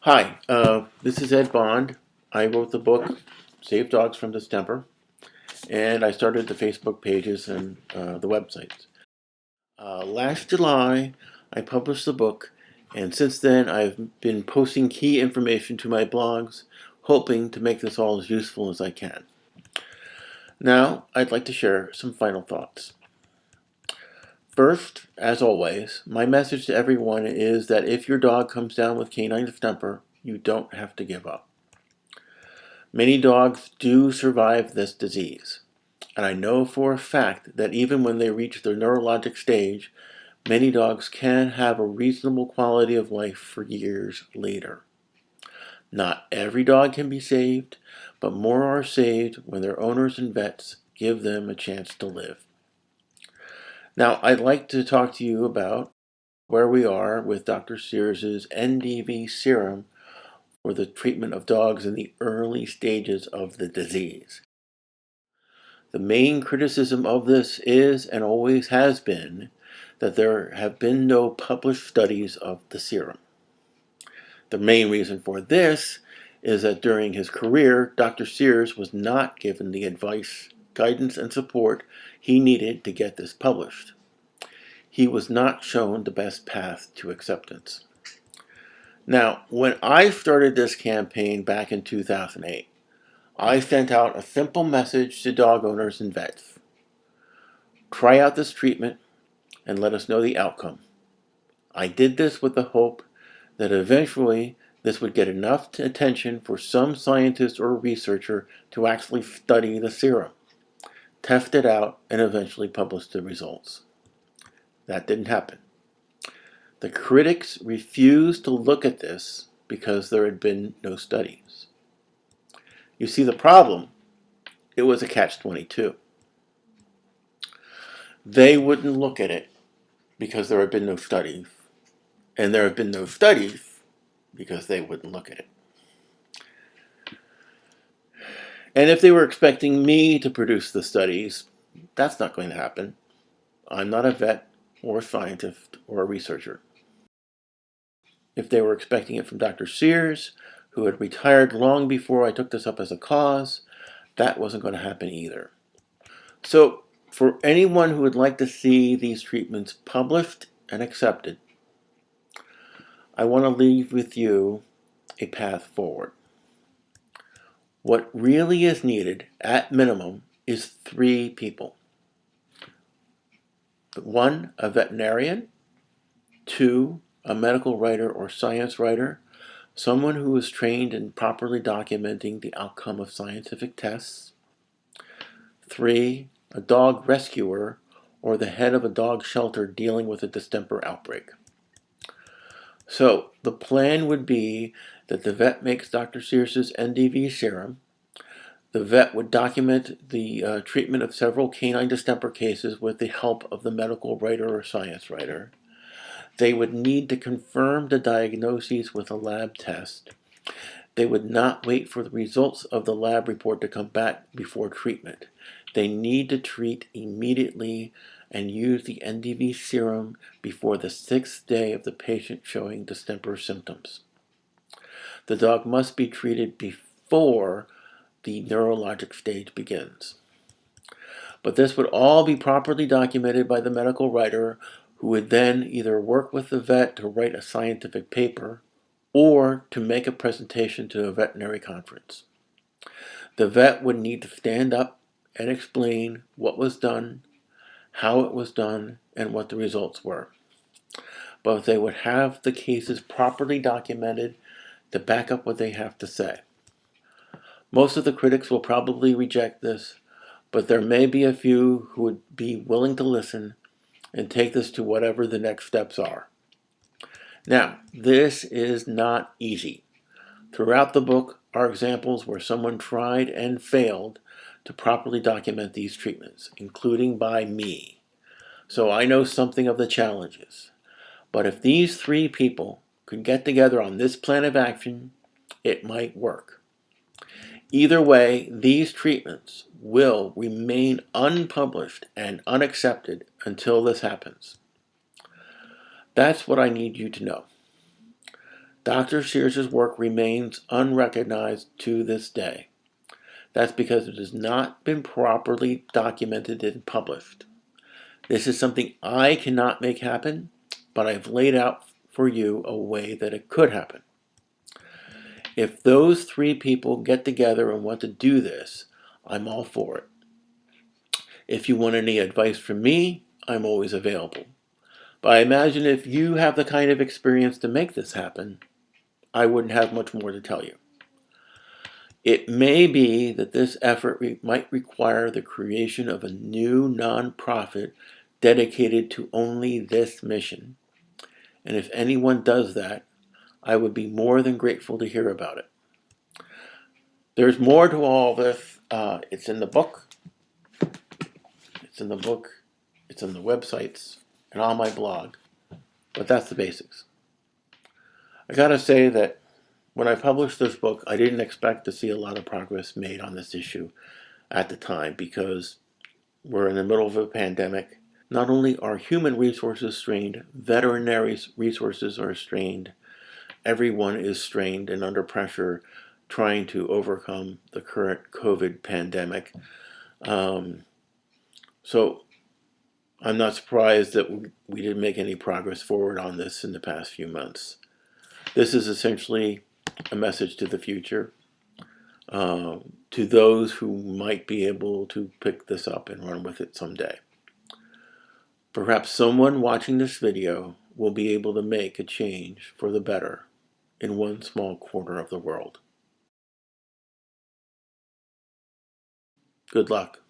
Hi, this is Ed Bond. I wrote the book Save Dogs from Distemper, and I started the Facebook pages and the websites. Last July, I published the book, and since then I've been posting key information to my blogs, hoping to make this all as useful as I can. Now, I'd like to share some final thoughts. First, as always, my message to everyone is that if your dog comes down with canine distemper, you don't have to give up. Many dogs do survive this disease, and I know for a fact that even when they reach their neurologic stage, many dogs can have a reasonable quality of life for years later. Not every dog can be saved, but more are saved when their owners and vets give them a chance to live. Now, I'd like to talk to you about where we are with Dr. Sears' NDV serum for the treatment of dogs in the early stages of the disease. The main criticism of this is, and always has been, that there have been no published studies of the serum. The main reason for this is that during his career, Dr. Sears was not given the advice, guidance, and support he needed to get this published. He was not shown the best path to acceptance. Now, when I started this campaign back in 2008, I sent out a simple message to dog owners and vets. Try out this treatment and let us know the outcome. I did this with the hope that eventually this would get enough attention for some scientist or researcher to actually study the serum, test it out, and eventually publish the results. That didn't happen. The critics refused to look at this because there had been no studies. You see the problem? It was a catch-22. They wouldn't look at it because there had been no studies, and there have been no studies because they wouldn't look at it. And if they were expecting me to produce the studies, that's not going to happen. I'm not a vet or a scientist or a researcher. If they were expecting it from Dr. Sears, who had retired long before I took this up as a cause, that wasn't going to happen either. So, for anyone who would like to see these treatments published and accepted, I want to leave with you a path forward. What really is needed, at minimum, is 3 people. 1, a veterinarian. 2, a medical writer or science writer, someone who is trained in properly documenting the outcome of scientific tests. 3, a dog rescuer or the head of a dog shelter dealing with a distemper outbreak. So, the plan would be that the vet makes Dr. Sears' NDV serum. The vet would document the treatment of several canine distemper cases with the help of the medical writer or science writer. They would need to confirm the diagnoses with a lab test. They would not wait for the results of the lab report to come back before treatment. They need to treat immediately and use the NDV serum before the 6th day of the patient showing distemper symptoms. The dog must be treated before the neurologic stage begins. But this would all be properly documented by the medical writer, who would then either work with the vet to write a scientific paper or to make a presentation to a veterinary conference. The vet would need to stand up and explain what was done, how it was done, and what the results were. But they would have the cases properly documented to back up what they have to say. Most of the critics will probably reject this, but there may be a few who would be willing to listen and take this to whatever the next steps are. Now, this is not easy. Throughout the book are examples where someone tried and failed to properly document these treatments, including by me. So I know something of the challenges. But if these 3 people could get together on this plan of action, it might work. Either way, these treatments will remain unpublished and unaccepted until this happens. That's what I need you to know. Dr. Sears' work remains unrecognized to this day. That's because it has not been properly documented and published. This is something I cannot make happen, but I've laid out for you a way that it could happen. If those three people get together and want to do this, I'm all for it. If you want any advice from me, I'm always available. But I imagine if you have the kind of experience to make this happen, I wouldn't have much more to tell you. It may be that this effort might require the creation of a new nonprofit dedicated to only this mission. And if anyone does that, I would be more than grateful to hear about it. There's more to all this. It's in the book. It's in the websites, and on my blog. But that's the basics. I gotta say that when I published this book, I didn't expect to see a lot of progress made on this issue at the time because we're in the middle of a pandemic. Not only are human resources strained, veterinary resources are strained. Everyone is strained and under pressure trying to overcome the current COVID pandemic. So I'm not surprised that we didn't make any progress forward on this in the past few months. This is essentially a message to the future, to those who might be able to pick this up and run with it someday. Perhaps someone watching this video will be able to make a change for the better in one small corner of the world. Good luck.